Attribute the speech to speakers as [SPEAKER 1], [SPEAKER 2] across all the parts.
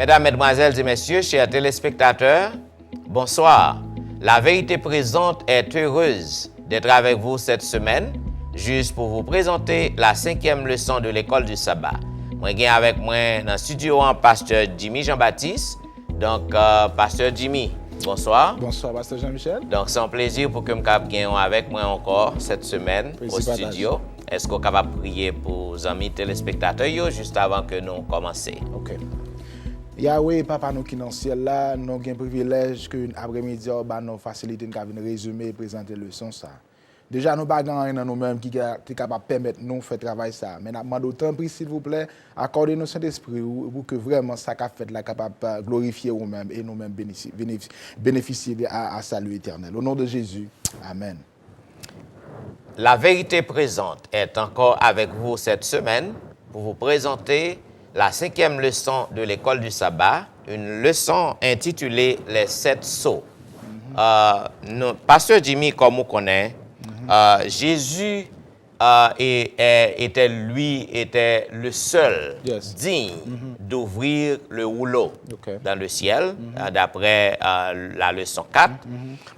[SPEAKER 1] Mesdames, Mesdemoiselles et Messieurs, chers téléspectateurs, bonsoir. La vérité présente est heureuse d'être avec vous cette semaine, juste pour vous présenter la 5e leçon de l'école du sabbat. Moi, j'ai avec moi dans le studio un pasteur Jimmy Jean-Baptiste. Donc, pasteur Jimmy, bonsoir.
[SPEAKER 2] Bonsoir, pasteur Jean-Michel.
[SPEAKER 1] Donc, c'est un plaisir pour que je sois avec moi encore cette semaine au studio. Est-ce qu'on est capable de prier pour les amis téléspectateurs juste avant que nous commencions?
[SPEAKER 2] OK. Yahweh, papa nous qui dans le ciel là, nous avons un privilège que après-midi, nous faciliter de résumer et présenter le leçon ça. Déjà, nous n'avons pas dans nous-mêmes qui est capable de permettre nous de faire travail ça. Mais nous demandons autant de s'il vous plaît, accordez-nous Saint-Esprit pour que vraiment ça qu'a fait là capable de glorifier nous-mêmes et nous-mêmes bénéficier à salut éternel. Au nom de Jésus, amen.
[SPEAKER 1] La vérité présente est encore avec vous cette semaine pour vous présenter la 5e leçon de l'école du sabbat, une leçon intitulée « Les 7 sceaux ». Pasteur Jimmy, comme vous connaissez, Jésus était le seul digne d'ouvrir le rouleau dans le ciel, d'après la leçon 4.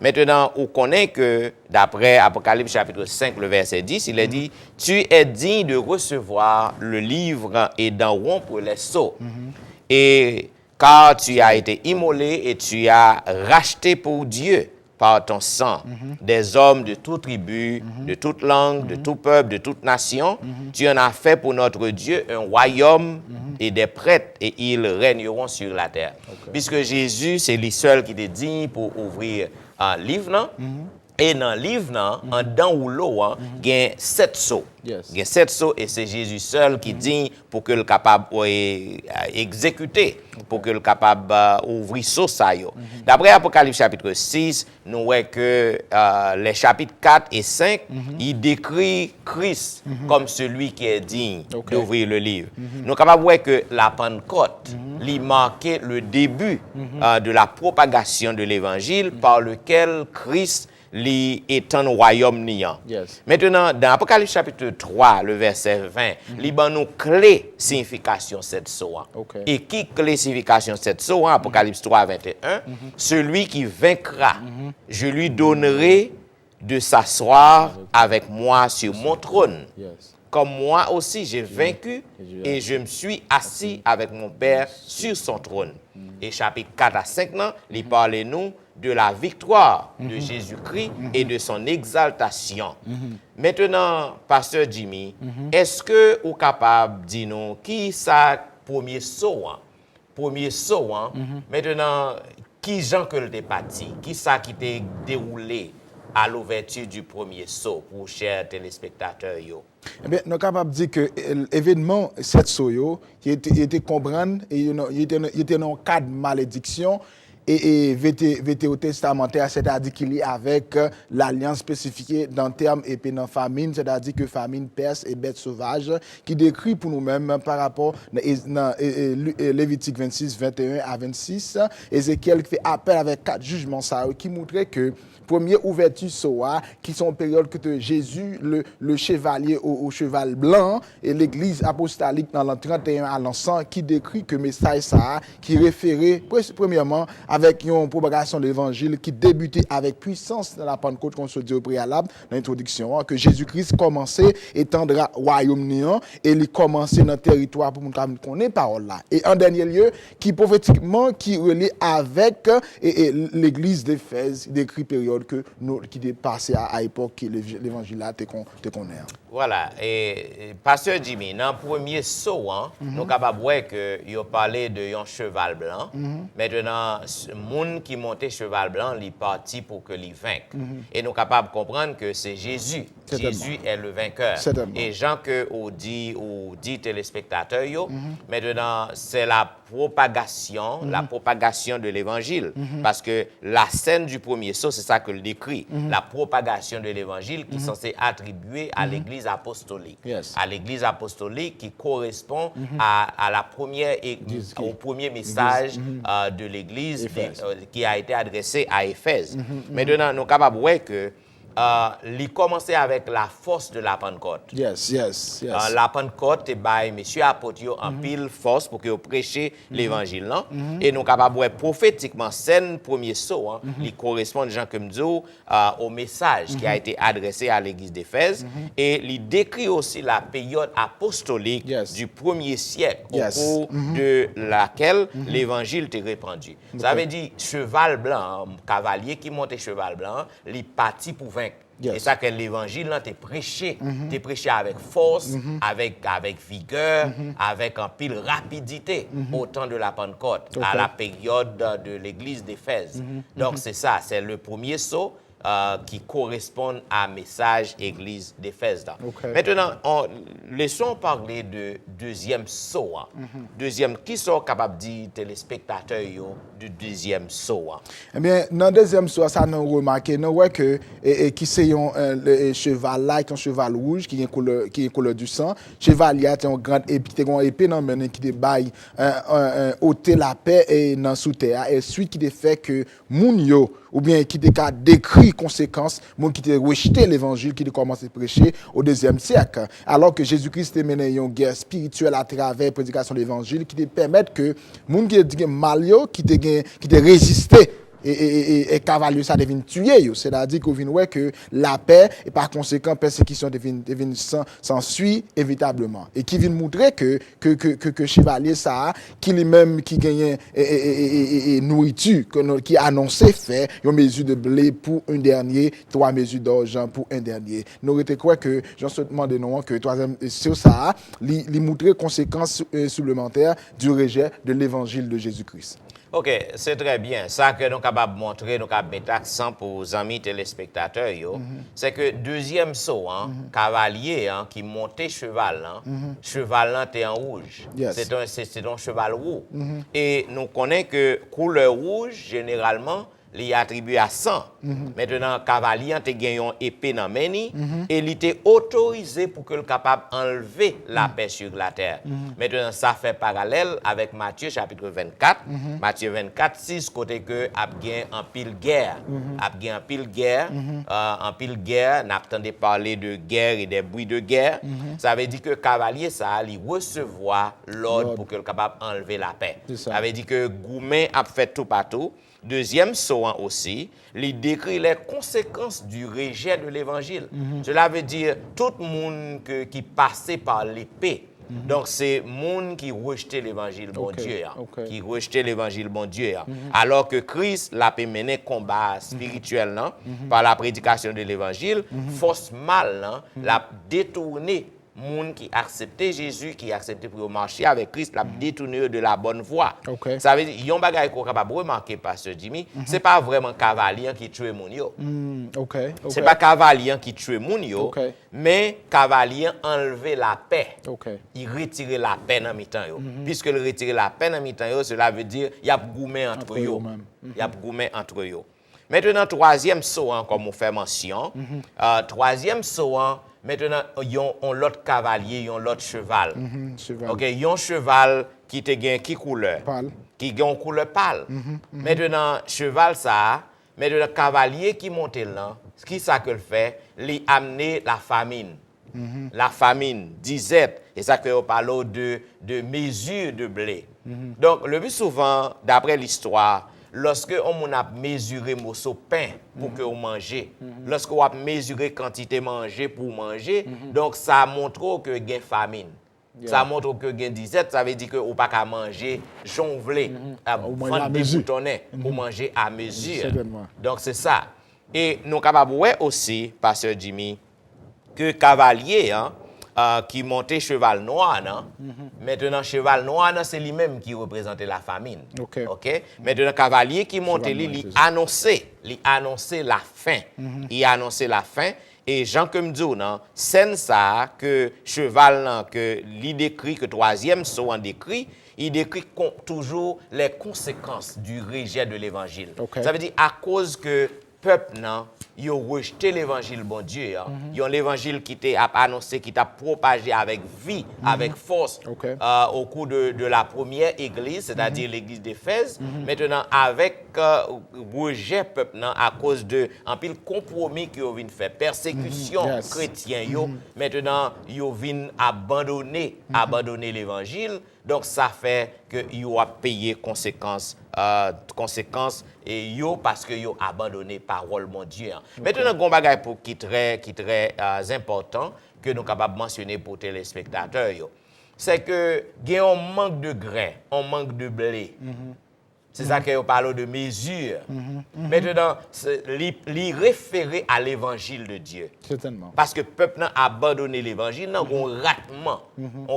[SPEAKER 1] Maintenant, on connaît que, d'après Apocalypse chapitre 5, le verset 10, il est dit « Tu es digne de recevoir le livre et d'en rompre les sceaux. Et car tu as été immolé et tu as racheté pour Dieu par ton sang, des hommes de toute tribu, de toute langue, de tout peuple, de toute nation. Tu en as fait pour notre Dieu un royaume et des prêtres, et ils régneront sur la terre. » Puisque Jésus, c'est lui seul qui est digne pour ouvrir un livre, non? Et dans le livre, en dans ou l'eau, il y a 7 sceaux. Il y a 7 sceaux et c'est Jésus seul qui dit pour que le capable exécuter, pour que le capable ouvrir sceaux ça. D'après Apocalypse chapitre 6, nous voyons que les chapitres 4 et 5, il décrit Christ comme celui qui est digne d'ouvrir le livre. Nous sommes capables de voir que la Pentecôte, il marquait le début de la propagation de l'évangile par lequel Christ est un royaume niant. Maintenant, dans Apocalypse chapitre 3, le verset 20, il y a une clé signification cette sceau. Et qui clé signification cette sceau? Apocalypse 3, 21, celui qui vaincra, je lui donnerai de s'asseoir avec moi sur mon trône. Comme moi aussi, j'ai vaincu et je me suis assis avec mon Père sur son trône. Et chapitre 4 à 5, il parle nous de la victoire de Jésus-Christ et de son exaltation. Maintenant, pasteur Jimmy, est-ce que vous êtes capable de dire nous qui ça premier saut? Premier saut, maintenant, qui Jean que le parti? Qui ça qui t'est déroulé à l'ouverture du premier saut pour chers téléspectateurs?
[SPEAKER 2] Eh bien, nous sommes capables de dire que l'événement, cette saut, il était comprendre et il était dans un cadre de malédiction. Et VTO testamentaire, c'est-à-dire qu'il est avec l'alliance spécifiée dans termes et puis dans famine, c'est-à-dire que famine, perse et bête sauvage, qui décrit pour nous-mêmes par rapport à Lévitique 26, 21 à 26, Ézéchiel qui fait appel avec 4 jugements, ça, qui montrait que première ouverture soa, qui sont période que Jésus, le chevalier au cheval blanc, et l'église apostolique dans l'an 31 à l'an 100, qui décrit que message ça, qui référait, premièrement, avec une propagation de l'évangile qui débutait avec puissance dans la Pentecôte, qu'on se dit au préalable, dans l'introduction, que Jésus-Christ commençait étendre royaume néant, et il commençait dans le territoire pour nous connaître parole là. Et en dernier lieu, qui prophétiquement, qui relie avec l'église d'Éphèse, décrit période qui est passé à l'époque que l'évangile là te connaît.
[SPEAKER 1] Voilà, et pasteur Jimmy, dans le premier saut, nous sommes capables de voir que il a parlé de un cheval blanc. Maintenant, le monde qui montait cheval blanc, il est parti pour que il vainque. Et nous sommes capables de comprendre que c'est Jésus. Jésus est le vainqueur. Et Jean que on dit téléspectateurs, maintenant c'est la propagation de l'évangile. Parce que la scène du premier saut, c'est ça que le décrit. La propagation de l'évangile qui est censée attribuer à l'église apostolique. À l'église apostolique qui correspond à la première, au premier message de l'église qui a été adressé à Éphèse. Maintenant, nous sommes capables de voir que il commençait avec la force de la Pentecôte.
[SPEAKER 2] Yes.
[SPEAKER 1] La Pentecôte, monsieur apôtre en pile force pour que vous prêchiez l'évangile. Non? Et nous capables prophétiquement, c'est premier saut, il correspond, Jean comme dit, au message qui a été adressé à l'église d'Éphèse. Et il décrit aussi la période apostolique du premier siècle, au cours de laquelle l'évangile était répandu. Ça veut dire cheval blanc, cavalier qui monte cheval blanc, il parti pour vaincre. Et ça que l'évangile là t'es prêché avec force, avec vigueur, avec un pile rapidité au temps de la Pentecôte, à la période de l'église d'Éphèse. Donc c'est ça, c'est le premier saut qui correspond à message église d'Éphèse. Maintenant, laissons parler de deuxième saut. Deuxième, qui sont capables de dire téléspectateurs du deuxième saut?
[SPEAKER 2] Eh bien, dans le deuxième saut, ça nous remarqué, nous voyons que qui c'est un cheval là, qui est un cheval rouge, qui est couleur du sang. Chevalier, c'est une grande épée dans le qui débaille ôter la paix et dans sous terre. Et suite qui fait que moun yo ou bien qui a décrit conséquences, moun qui a rejeté l'évangile, qui a commencé à prêcher au deuxième siècle. Alors que Jésus-Christ a mené une guerre spirituelle à travers la prédication de l'évangile, qui permet que moun qui a mal qui a résisté et cavalier ça devient tué, c'est-à-dire qu'on voit que la paix et par conséquent persécution devient s'ensuit évitablement et qui vient montrer que chevalier ça qui lui-même qui gagne nourriture qui annonçait fait une mesure de blé pour un dernier, 3 mesures d'argent pour un dernier. Nous était quoi que j'en se demande non que troisième sur ça lui montrer conséquences supplémentaires du rejet de l'évangile de Jésus-Christ.
[SPEAKER 1] OK, c'est très bien. Ça que nous sommes capables de montrer, nous sommes mettre accent pour les amis téléspectateurs, c'est que deuxième saut, cavalier qui montait cheval, cheval est en rouge. C'est un cheval roux. Et nous connaissons que couleur rouge, généralement, il est attribué à 100. Maintenant, cavalier a gagné une épée dans meni et il était autorisé pour que le capable enlever la paix sur la terre. Maintenant, ça fait parallèle avec Matthieu chapitre 24. Matthieu 24, 6, côté que a gagné en pile guerre. A gagné en pile guerre, n'attendez parler de guerre et des bruits de guerre. Ça veut dire que cavalier, ça il recevoir l'ordre pour que le capable enlever la paix. Ça veut dire que Goumen a fait tout partout. Deuxième saut aussi, il décrit les conséquences du rejet de l'évangile. Cela veut dire tout le monde qui passait par l'épée. Donc c'est le monde qui rejetait l'évangile bon Dieu, qui rejetait l'évangile bon Dieu. Alors que Christ l'a mené combat spirituel par la prédication de l'évangile, force mal l'a détourné. Moun qui acceptait Jésus, qui acceptait pour marcher avec Christ, l'a détourné de la bonne voie. Ça veut dire, il y a un bagage qu'on est capable de remarquer, Pasteur Jimmy, c'est pas vraiment cavalier qui tue moun yo. C'est pas cavalier qui tue moun yo, mais cavalier enlever la paix. Il retire la paix dans mi-temps yo. Puisque il retire la paix dans mi-temps yo, cela veut dire il y a goumé entre yo. Il y a goumé entre yo. Maintenant, troisième saut, comme on fait mention, troisième saut, maintenant, ils ont l'autre cavalier, ils ont l'autre cheval. OK, ils ont un cheval qui te gagne qui couleur? Pâle. Qui gagne couleur pâle. Maintenant, cheval ça, maintenant cavalier qui monte là, ce qui ça que le fait, lui amener la famine. La famine, disette, et ça que on parle de mesure de blé. Donc, le plus souvent, d'après l'histoire, lorsque on a mesuré morceau pain pour que on mange, lorsque on a mesuré quantité manger pour manger, donc ça montre que il y a famine. Ça montre que il y a disette, ça veut dire que on pas qu'à manger jonglé, prendre des boutonnets pour manger à mesure. Donc c'est ça. Et nous capable voir aussi, Pasteur Jimmy, que cavalier qui montait cheval noir, maintenant cheval noir, c'est lui-même qui représentait la famine. Maintenant cavalier qui montait, il annonçait la fin. Il annonçait la fin. Et Jean comme dit, c'est ça que cheval, que il décrit, que troisième saut en décrit, il décrit toujours les conséquences du rejet de l'évangile. Ça veut dire à cause que peuple nan, ils ont rejeté l'évangile bon Dieu. Ils ont l'évangile qui t'a annoncé, qui t'a propagé avec vie, avec force au cours de la première église, c'est-à-dire l'église d'Éphèse. Maintenant, avec rejet peuple nan, à cause de un pile compromis qu'ils ont fait, persécution chrétien, maintenant, ils ont abandonner l'évangile. Donc, ça fait que ils ont payé conséquences et yo parce que yo abandonné parole mon Dieu. Maintenant, gon bagay pour qui très important que nous capables mentionner pour téléspectateurs yo. C'est que il un manque de grain, un manque de blé. C'est ça qu'on parle de mesure. Maintenant, l'y référer à l'évangile de Dieu.
[SPEAKER 2] Certainement.
[SPEAKER 1] Parce que le peuple a abandonné l'évangile, il y a un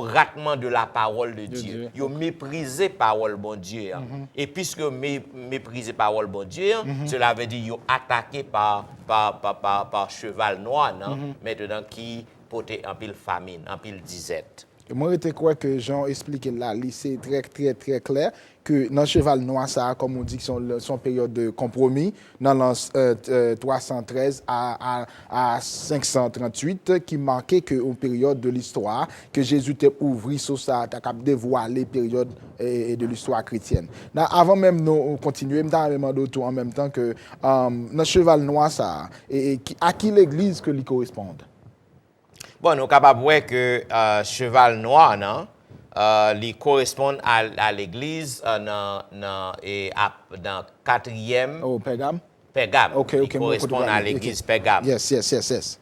[SPEAKER 1] ratement de la parole de Dieu. Ils ont méprisé la parole bon Dieu. Et puisque méprisé la parole bon Dieu, cela veut dire qu'ils ont attaqué par cheval noir, maintenant qui portait un pile famine, un pile disette.
[SPEAKER 2] Moi, je crois que Jean explique là, c'est très clair que dans Cheval Noir, ça, comme on dit, que son période de compromis, dans l'an 313 à 538, qui marquait une période de l'histoire, que Jésus t'a ouvert sur ça, t'a dévoilé la période de l'histoire chrétienne. Avant même nous continuer, je me en même temps que dans Cheval Noir, ça, à qui l'Église que lui correspond?
[SPEAKER 1] Bon, nous sommes capables de voir que cheval noir, il correspond à l'église dans 4e.
[SPEAKER 2] Oh, Pergame?
[SPEAKER 1] Pergame.
[SPEAKER 2] Il
[SPEAKER 1] correspond à l'église Pergame.
[SPEAKER 2] Yes.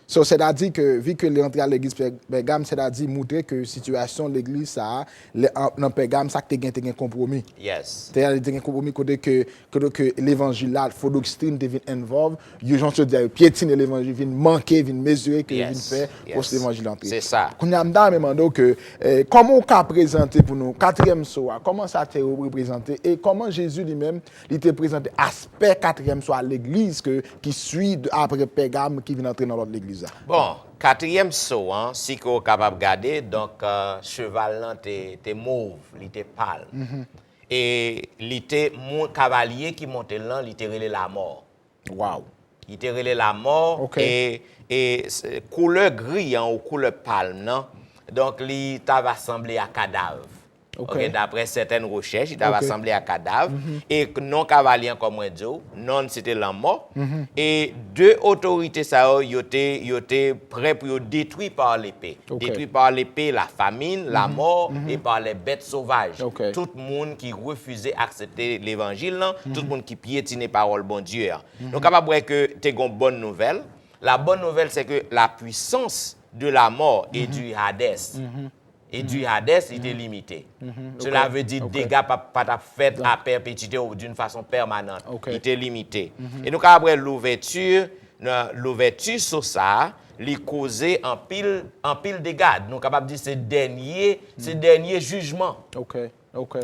[SPEAKER 2] So, c'est-à-dire que, vu que l'entrée à l'église Pergame, c'est-à-dire montrer que la situation de l'église, ça, dans Pergame, ça a été un compromis.
[SPEAKER 1] Yes.
[SPEAKER 2] C'est-à-dire un compromis côté que l'évangile là, faut doctrine devient involve, les gens se disent piétiner l'évangile, viennent manquer, viennent mesurer que viennent faire pour l'évangile entrer.
[SPEAKER 1] C'est ça.
[SPEAKER 2] Qu'on a demandé que comment on a présenté pour nous quatrième soir, comment ça a été représenté et comment Jésus lui-même il était présenté aspect quatrième soir à l'église qui suit après Pergame qui vient entrer dans l'autre église.
[SPEAKER 1] Bon, quatrième saut, si vous êtes capable de regarder, donc cheval était mauve, il était pâle. Et il était mon cavalier qui montait là, il était relé la mort.
[SPEAKER 2] Wow.
[SPEAKER 1] Il était relé la mort et couleur gris ou couleur pâle, non? Donc il était rassemblé à cadavre. D'après certaines recherches, il était rassemblé à cadavre. Et non cavalier comme moi dit, non c'était la mort. Et deux autorités ça étaient prêts pour détruire par l'épée. Détruire par l'épée la famine, la mort et par les bêtes sauvages. Tout le monde qui refusait d'accepter l'évangile, tout le monde qui piétinait parole bon Dieu. Donc capable voir que c'est une bonne nouvelle. La bonne nouvelle c'est que la puissance de la mort et du Hadès. Et du Hadès, il était limité. Cela veut dire que les dégâts pas fait à perpétuité ou d'une façon permanente. Il était limité. Et donc après l'ouverture sur ça, il causait un pile dégâts. Nous sommes capables de dire que c'est dernier jugement.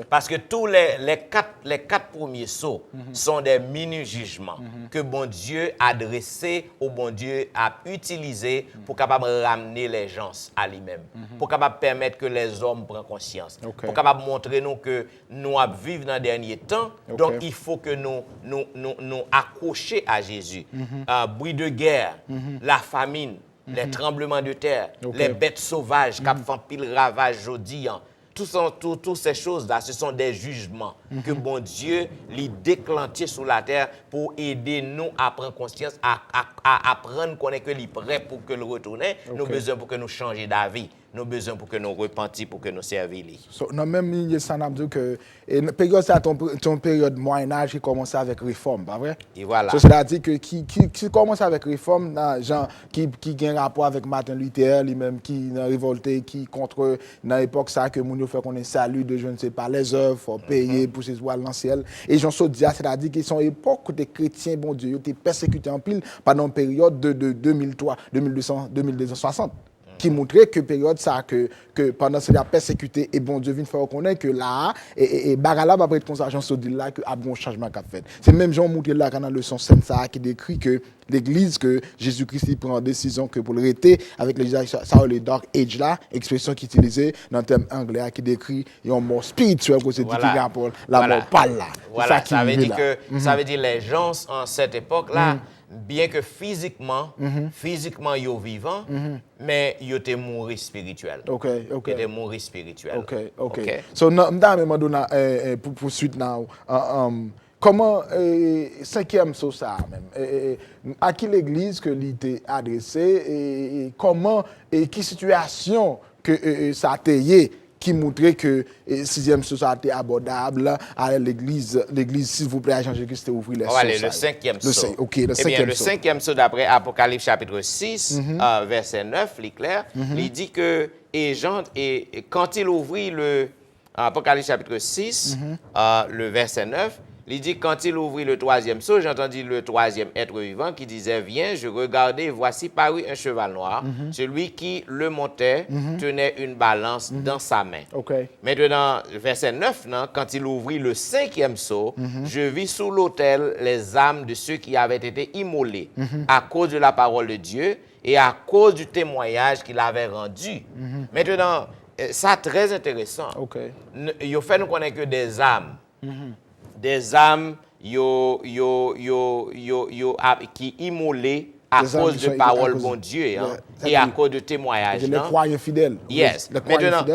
[SPEAKER 1] Parce que tous les quatre premiers sauts sont des mini-jugements que bon Dieu a dressés ou bon Dieu a utilisés pour capable ramener les gens à lui-même, pour capable permettre que les hommes prennent conscience, pour capable montrer nous que nous vivons dans les derniers temps, donc il faut que nous accrochions à Jésus. Bruit de guerre, la famine, les tremblements de terre, les bêtes sauvages qui font pile ravage aujourd'hui. Toutes ces choses-là, ce sont des jugements que bon Dieu les déclenché sur la terre pour aider nous à prendre conscience, à apprendre qu'on est que les prêt pour que le retourner. Nous avons besoin pour que nous changions d'avis. Nous avons besoin pour que nous repentions, pour que nous servissions.
[SPEAKER 2] Dans même ligne, ça n'a dit que la période, c'est ton période Moyen-Âge qui commence avec réforme, pas vrai?
[SPEAKER 1] Et voilà.
[SPEAKER 2] C'est-à-dire que qui commence avec réforme, gens qui a un rapport avec Martin Luther, lui-même qui a révolté, qui contre, dans l'époque, ça, que Mounio fait qu'on est salut de je ne sais pas, les œuvres, il faut payer pour ses voiles dans le ciel. Et j'en sais dire, c'est-à-dire qu'ils sont époque des chrétiens, bon Dieu, ils étaient persécutés en pile pendant une période de 2260. qui montrait que période ça que pendant c'est la persécuté et bon Dieu vient faire reconnaître que là et bagala va être consacration sur là que a bon changement qu'a fait. C'est même Jean montré là dans la leçon sainte ça qui décrit que l'église que Jésus-Christ il prend décision que pour le rester avec les ça le dark age là, expression qui utilisée dans le terme anglais qui décrit un mort spirituel que c'est dit pour la mort pas là.
[SPEAKER 1] Voilà, ça veut dire que ça veut dire les gens en cette époque là bien que physiquement ils vivants, mais ils étaient morts spirituels.
[SPEAKER 2] OK.
[SPEAKER 1] Ils étaient morts spirituels.
[SPEAKER 2] OK. So, Madonna, pour suite now, comment, cinquième sauce ça même, à qui l'église que l'idée adressée, et comment, et qui situation que ça a été qui montrait que sixième société abordable à l'église, s'il vous plaît, à Jean-Jésus-Christ, ouvrir les
[SPEAKER 1] sauces. Allez, le cinquième saut.
[SPEAKER 2] OK, le cinquième saut.
[SPEAKER 1] Le cinquième saut, d'après Apocalypse chapitre 6, verset 9, l'éclair, il dit que, et quand il ouvrit le Apocalypse chapitre 6, le verset 9, il dit, quand il ouvrit le troisième sceau, j'ai entendu le troisième être vivant qui disait, viens, je regardais, voici parut un cheval noir. Celui qui le montait tenait une balance dans sa main. Maintenant, verset 9, quand il ouvrit le cinquième sceau, je vis sous l'autel les âmes de ceux qui avaient été immolés à cause de la parole de Dieu et à cause du témoignage qu'il avait rendu. Maintenant, ça très intéressant. Il fait nous connaître que des âmes. Des âmes qui immolées à cause de parole bon Dieu et à cause de témoignage.
[SPEAKER 2] Les croyants fidèles.
[SPEAKER 1] Yes. Maintenant,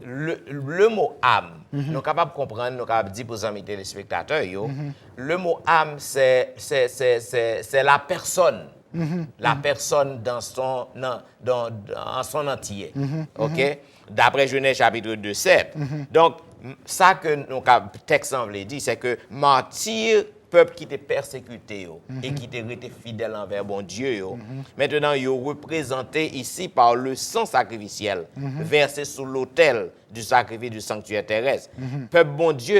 [SPEAKER 1] le mot âme, nous sommes capables de comprendre, nous sommes capables de dire pour les amis téléspectateurs, le mot âme, c'est la personne. La personne dans son entier. OK? D'après Genèse chapitre 2, 7. Donc, ça que nous texte veut dire, c'est que mentir, peuple qui était persécuté et qui était fidèle envers bon Dieu. Maintenant, ils sont représentés ici par le sang sacrificiel versé sous l'autel du sacrifice du sanctuaire terrestre. Peuple bon Dieu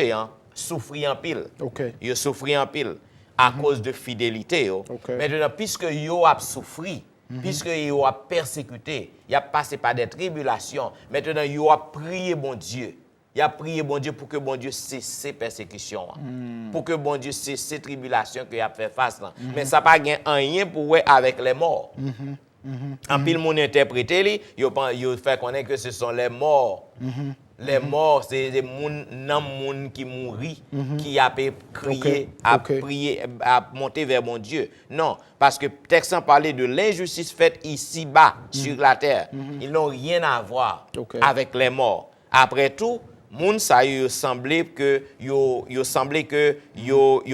[SPEAKER 1] souffrit en pile. Il souffrit en pile à cause de fidélité. Maintenant, puisque ils ont souffert, puisque ils ont persécuté, ils ont passé par des tribulations, maintenant ils ont prié bon Dieu. Il a prié bon Dieu pour que bon Dieu cesse ses persécutions, pour que bon Dieu cesse ses tribulations qu'il a fait face. Mais ça n'a pas rien pour voir avec les morts. En pile, mon interprété, il fait connaître que ce sont les morts. Les morts, c'est des gens qui mourent, qui a crié, a prié, a monté vers mon Dieu. Non, parce que le texte parlait de l'injustice faite ici-bas, sur la terre. Ils n'ont rien à voir avec les morts. Après tout, moun sa yo semblé que yo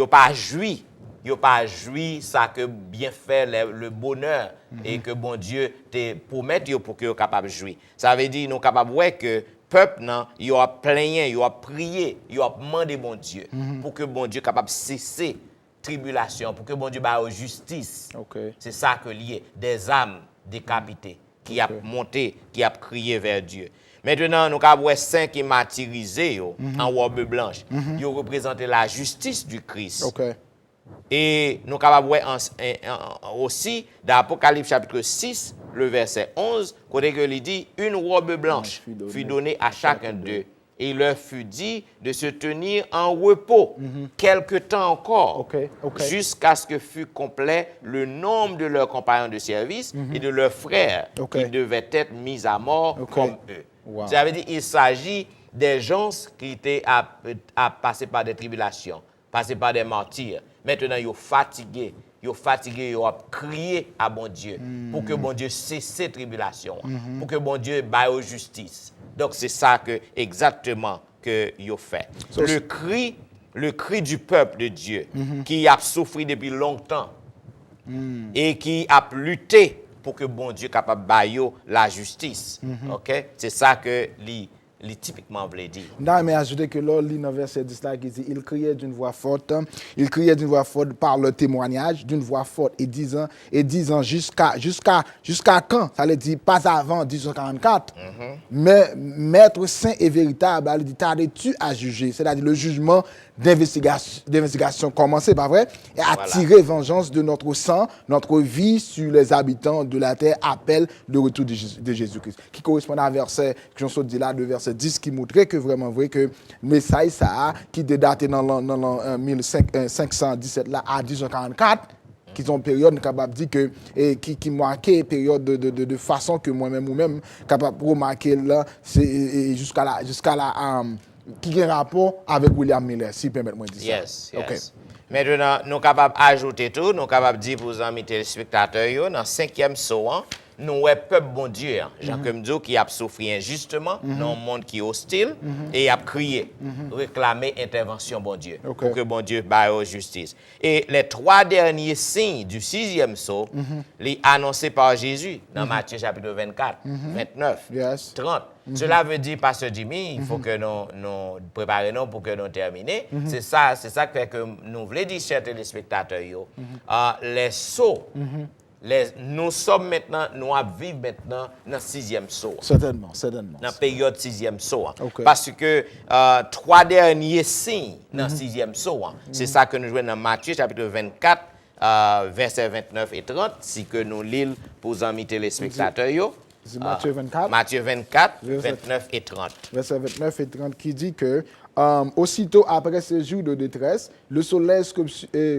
[SPEAKER 1] pas joui. Yo pas joui ça que bien fait le bonheur et que bon Dieu te promet pour que yo capable jouir. Ça veut dire nous capable ouais que peuple nan yo a plaigné, yo a prié, yo a demandé bon Dieu pour que bon Dieu capable cesser tribulation, pour que bon Dieu ba justice. C'est ça que lié des âmes décapitées qui a monté, qui a crié vers Dieu. Maintenant, nous avons 5 qui martyrisés en robe blanche. Ils représentent la justice du Christ. Et nous avons aussi, dans Apocalypse chapitre 6, le verset 11, côté que il dit, une robe blanche fut donnée à chacun d'eux. Et il leur fut dit de se tenir en repos quelque temps encore, jusqu'à ce que fût complet le nombre de leurs compagnons de service et de leurs frères qui devaient être mis à mort comme eux. Ça veut dire qu'il s'agit des gens qui étaient à passer par des tribulations, passer par des martyrs. Maintenant, ils sont fatigués. Ils ont crié à bon Dieu pour que bon Dieu cesse ces tribulations, pour que bon Dieu baille justice. Donc, c'est ça exactement que ils ont fait. Le cri du peuple de Dieu qui a souffert depuis longtemps et qui a lutté pour que bon Dieu capable de bailler la justice. C'est ça que typiquement voulait dire.
[SPEAKER 2] Non, mais ajouter que là, dans verset 10 là, qui dit, il criait d'une voix forte par le témoignage, d'une voix forte, et disant jusqu'à quand? Ça veut dire pas avant 1844. Mais maître saint et véritable, il dit, t'arrêtes-tu à juger? C'est-à-dire le jugement d'investigation commencé, pas vrai? Et attirer vengeance de notre sang, notre vie sur les habitants de la terre, appelle le retour de Jésus-Christ. Qui correspond à verset, que j'en dit là, de verset 10, qui montrait que vraiment vrai que le message ça, qui est daté dans l'an 1517 là, à 1844, qui sont période capable de dire que qui marquait période de façon que moi-même ou même capable de remarquer là c'est jusqu'à la qui a un rapport avec William Miller, si permettez-moi de dire ça.
[SPEAKER 1] Yes. Maintenant, nous sommes capables d'ajouter tout, nous sommes capables de dire pour les amis téléspectateurs, dans le 5e psaume, nous sommes peuple bon Dieu, Jacques Mdio qui a souffert injustement dans un monde qui est hostile et a crié, réclamé intervention bon Dieu, pour que bon Dieu baille justice. Et les 3 derniers signes du 6e psaume, les annoncés par Jésus dans Matthieu chapitre 24, 29, 30. Cela veut dire, Pasteur Jimmy, il faut que nous préparions pour que nous terminions. C'est ça que nous voulons dire, chers téléspectateurs, les sauts. Nous sommes maintenant, nous vivons maintenant dans le 6e saut.
[SPEAKER 2] Certainement.
[SPEAKER 1] Dans la période 6e saut. Parce que 3 derniers signes dans le 6e saut, c'est ça que nous jouons dans Matthieu chapitre 24, versets 29 et 30, si que nous lisons pour les amis téléspectateurs.
[SPEAKER 2] Matthieu 24.
[SPEAKER 1] Matthieu 24, 29 et 30.
[SPEAKER 2] Verset 29 et 30 qui dit que aussitôt après ces jours de détresse, le soleil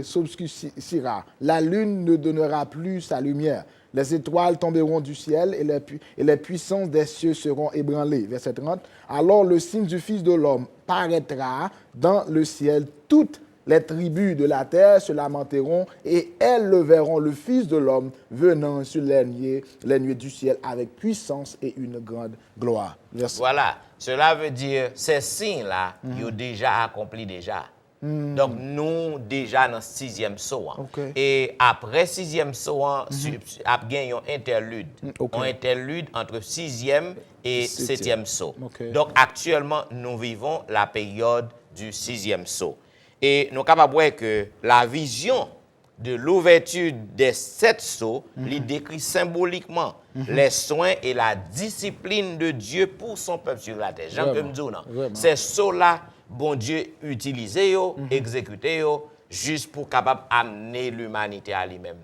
[SPEAKER 2] s'obscurcira, la lune ne donnera plus sa lumière, les étoiles tomberont du ciel et les puissances des cieux seront ébranlées. Verset 30. Alors le signe du Fils de l'homme paraîtra dans le ciel, toutes les tribus de la terre se lamenteront et elles le verront, le Fils de l'homme venant sur les nuées du ciel avec puissance et une grande gloire. Merci.
[SPEAKER 1] Voilà, cela veut dire ces signes-là, ils ont déjà accompli déjà. Donc, nous, déjà dans le 6e saut. Et après 6e saut, il y a un interlude. Un interlude entre 6e et 7e saut. Donc, actuellement, nous vivons la période du 6e saut. Et nous sommes capables de voir que la vision de l'ouverture des 7 sceaux lui décrit symboliquement les soins et la discipline de Dieu pour son peuple sur la terre. Jean comme dit, ces sceaux-là, bon Dieu utilisé, exécuté, juste pour capable amener l'humanité à lui-même.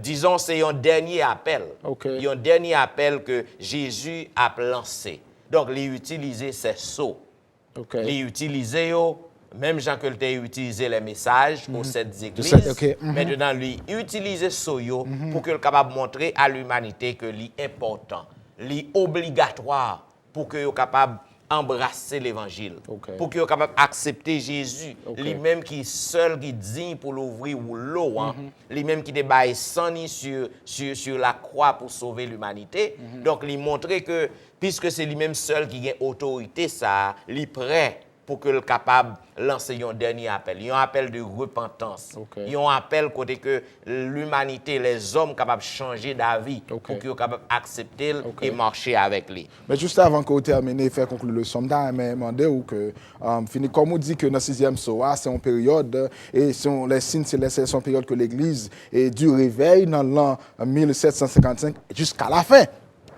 [SPEAKER 1] Disons, c'est un dernier appel. Il y a un dernier appel que Jésus a lancé. Donc, il utilisé ces sceaux. Il utilisé même Jean que a utilisé les messages aux 7 églises, maintenant lui utiliser Soyo pour que le capable montrer à l'humanité que c'est important, c'est obligatoire pour que soit capable embrasser l'évangile, pour que soit capable accepter Jésus, lui-même qui seul qui digne pour l'ouvrir ou l'eau, lui-même qui débaille sans ni sur la croix pour sauver l'humanité. Donc lui montrer que puisque c'est lui-même seul qui a autorité, ça, il est prêt pour que le capable lancer un dernier appel. Il y a un appel de repentance. Il y a un appel côté que l'humanité, les hommes capables de changer d'avis pour qu'ils soient capables d'accepter et marcher avec lui.
[SPEAKER 2] Mais juste avant que vous terminez, faire conclure le somme, je me demandais que, comme on dit que dans le 6e soir, c'est une période, et les signes, c'est une période que l'Église est du réveil dans l'an 1755 jusqu'à la fin.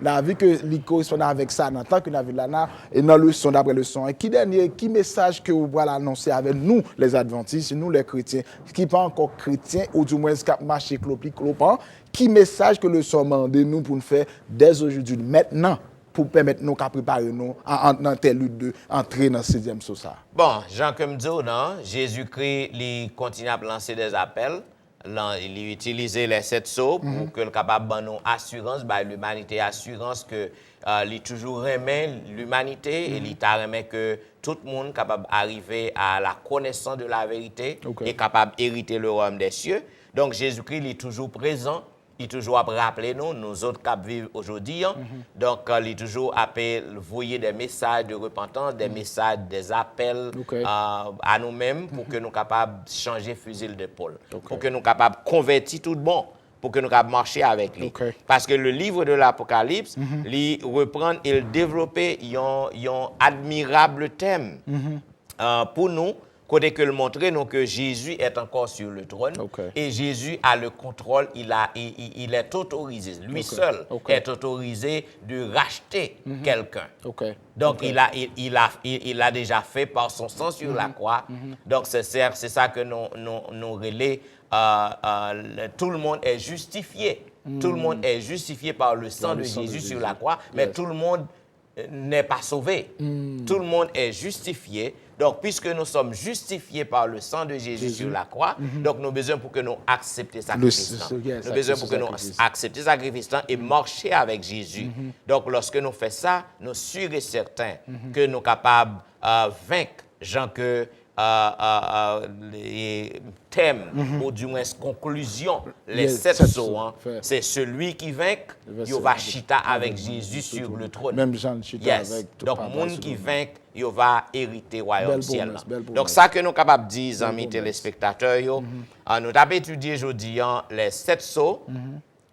[SPEAKER 2] La vie que les correspond avec ça, dans tant que la vie là, et dans le son d'après le son. Et qui message que vous voulez annoncer avec nous, les adventistes, nous les chrétiens, qui pas encore chrétiens, ou du moins qui marché clopant, qui message que le son demande nous pour nous faire dès aujourd'hui, maintenant, pour permettre nous de préparer nous en telle lutte d'entrer dans le 6e saut.
[SPEAKER 1] Bon, Jean comme dit, Jésus-Christ, il continue à lancer des appels. Il utilise les 7 sceaux pour que le capable de nous assurance, l'humanité assurance que il toujours remet l'humanité et il remet que tout le monde capable d'arriver à la connaissance de la vérité et capable d'hériter le royaume des cieux. Donc Jésus-Christ est toujours présent. Il toujours à rappeler nous autres qui vivons aujourd'hui. Donc, il est toujours à envoyer des messages de repentance, des messages, des appels à nous-mêmes pour que nous soyons capables de changer fusil d'épaule, pour que nous soyons capables de convertir tout le monde, pour que nous soyons capables de marcher avec lui. Parce que le livre de l'Apocalypse, il reprend et développe un admirable thème pour nous côté que le montrer nous que Jésus est encore sur le trône et Jésus a le contrôle, il est autorisé, lui seul est autorisé de racheter quelqu'un. Donc il a déjà fait par son sang sur la croix. Donc c'est ça que nous relais. Tout le monde est justifié. Tout le monde est justifié par le sang de Jésus sur la croix, mais tout le monde n'est pas sauvé. Tout le monde est justifié. Donc, puisque nous sommes justifiés par le sang de Jésus sur la croix, donc nous avons besoin pour que nous acceptions sacrifice. Nous avons besoin pour que nous acceptions sacrifice et marcher avec Jésus. Donc, lorsque nous faisons ça, nous sommes sûrs et certains que nous sommes capables de vaincre gens que les thèmes, ou du moins conclusion, les 7 sauts, c'est celui qui vainc, il va chita avec Jésus sur le trône.
[SPEAKER 2] Même Jean chita avec.
[SPEAKER 1] Donc, le monde qui vainc, il va hériter le royaume ciel. Donc, ça que nous sommes capables de dire, amis téléspectateurs, nous avons étudié aujourd'hui les 7 sauts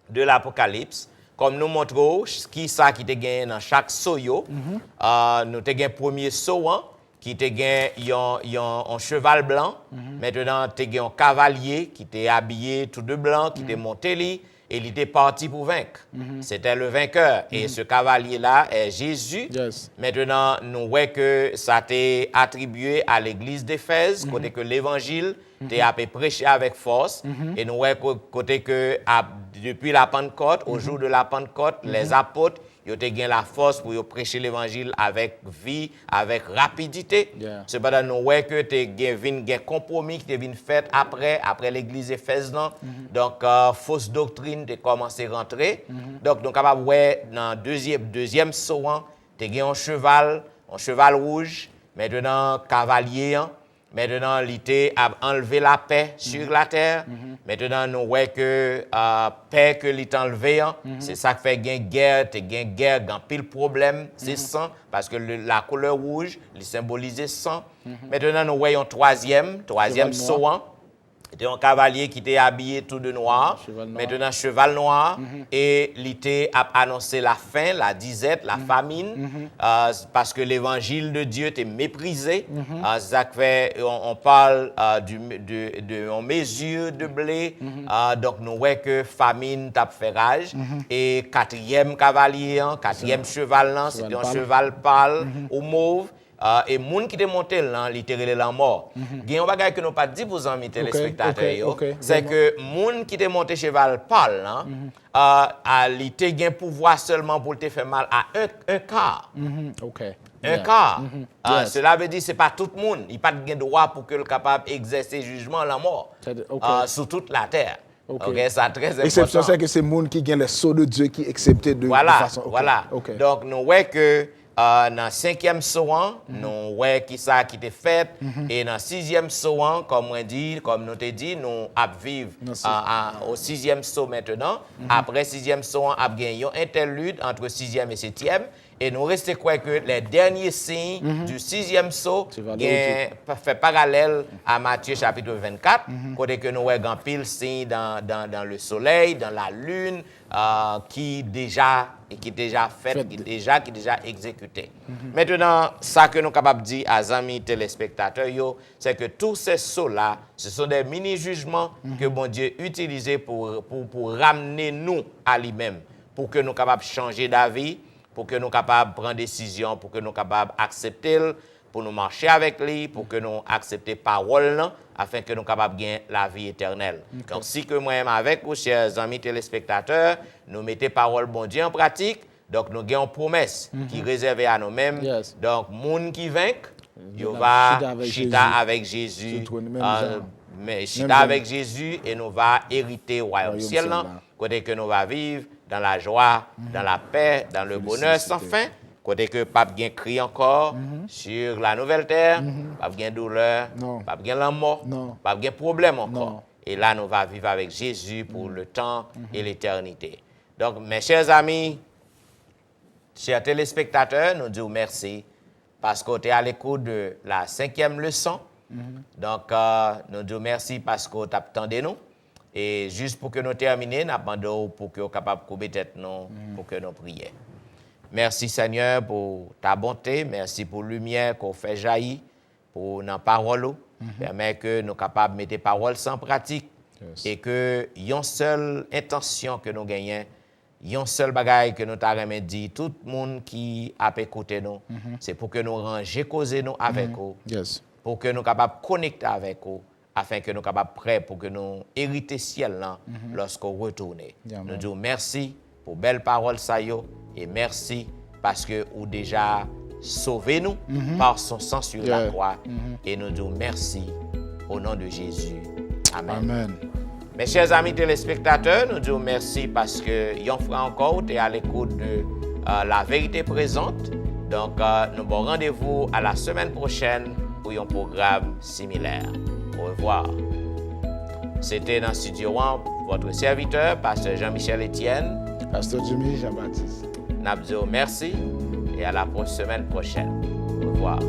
[SPEAKER 1] de l'Apocalypse. Comme nous montrons qui ça qui te gagne dans chaque saut, nous te gagne premier saut, qui te gagne un cheval blanc. Maintenant, tu as un cavalier qui t'est habillé tout de blanc, qui t'est monté et il était parti pour vaincre. C'était le vainqueur. Et ce cavalier-là est Jésus. Maintenant, nous voyons que ça t'est attribué à l'église d'Éphèse, côté que l'évangile t'est prêché avec force. Et nous voyons côté que depuis la Pentecôte, au jour de la Pentecôte, les apôtres, ils ont gagné la force pour prêcher l'évangile avec vie, avec rapidité. Cependant, nous voyons que tu as un compromis qui est fait après l'église Éphèse. Donc, fausse doctrine a commencé à rentrer. Donc, nous sommes capables de voir dans le deuxième saut, tu as un cheval rouge, maintenant cavalier. Maintenant, l'ité a enlevé la paix sur la terre. Maintenant, nous voyons que paix que l'ité enlevé, c'est ça qui fait guerre, pile problème, c'est sang, parce que la couleur rouge, il symbolise sang. Maintenant, nous voyons troisième saut. C'était un cavalier qui était habillé tout de noir, maintenant cheval noir, et l'ité a annoncé la faim, la disette, la famine, parce que l'évangile de Dieu était méprisé. Ça fait, on parle de mesure de blé, donc nous voyons que famine tape fait rage. Et quatrième cavalier, quatrième cheval, c'était un cheval pâle ou mauve. Et les gens qui sont montés là, littéralement mort. Il y a un bagage que nous pas dit pour amis téléspectateurs, c'est que les gens qui sont montés cheval pâle là, ils ont un pouvoir seulement pour te faire mal à un quart. Un quart. Cela veut dire que ce n'est pas tout le monde. Il n'y a pas de droit pour que le capable d'exercer jugement la mort sur toute la terre. Ça très important.
[SPEAKER 2] L'exception, c'est que c'est les gens qui ont les sceaux de Dieu qui acceptent de façon.
[SPEAKER 1] Voilà. Donc, nous voyons que dans le 5e saut, nous voyons qui ça qui était fait. Et dans le 6e saut, comme nous t'ai dit, nous vivons au 6e saut maintenant. Après le 6e saut, nous avons un interlude entre 6e et 7e. Et nous restons quoi que les derniers signes du 6e saut fait parallèle à Matthieu chapitre 24, côté que nous voyons pile signe dans le soleil, dans la lune, qui déjà fait, qui déjà exécuté. Maintenant, ça que nous sommes capables de dire à amis téléspectateurs, c'est que tous ces sauts-là, ce sont des mini-jugements que bon Dieu utilise pour ramener nous à lui-même, pour que nous soyons capables de changer d'avis, pour que nous soyons capables de prendre des décisions, pour que nous soyons capables d'accepter, pour nous marcher avec lui, pour que nous acceptions parole, afin que nous soyons capables de gagner la vie éternelle. Donc, si que moi-même avec vous, chers amis téléspectateurs, nous mettons parole bon Dieu en pratique, donc nous avons une promesse qui est réservée à nous-mêmes. Donc, les gens qui vainquent, ils vont chita avec Jésus. Chita avec Jésus et nous va hériter au royaume ciel, côté que nous va vivre dans la joie, dans la paix, dans le bonheur sans fin. Côté que pas bien cri encore sur la nouvelle terre, pas bien douleur, pas bien la mort, pas bien problème encore. Et là, nous va vivre avec Jésus pour le temps et l'éternité. Donc, mes chers amis, chers téléspectateurs, nous disons merci parce que tu es à l'écoute de la 5e leçon. Donc, nous disons merci parce que tu attendez nous. Et juste pour que nous terminions, nous demandons pour que nous soyons capables de couper tête nous, pour que nous prions. Merci Seigneur pour ta bonté, merci pour la lumière qu'on fait jaillir, pour nos paroles. permet que nous capables de mettre paroles sans pratique et que yon seule intention que nous gagnons, yon seul bagaille que nous t'avons dit, tout le monde qui a écouté nous, c'est pour que nous rangions causer nous avec vous, pour que nous capables de connecter avec vous, afin que nous capables prêts pour que nous hériter ciel là lorsqu'on retourne. Nous disons merci pour belles paroles ça yo et merci parce que vous déjà sauvé nous par son sang sur la croix et nous disons merci au nom de Jésus. Amen. Mes chers amis téléspectateurs, nous disons merci parce que yon frère encore est à l'écoute de la vérité présente. Donc nous bon rendez-vous à la semaine prochaine pour un programme similaire. Au revoir. C'était dans Studio 1, votre serviteur, Pasteur Jean-Michel Etienne.
[SPEAKER 2] Pasteur Jimmy Jean-Baptiste.
[SPEAKER 1] Nabzo, merci et à la semaine prochaine. Au revoir.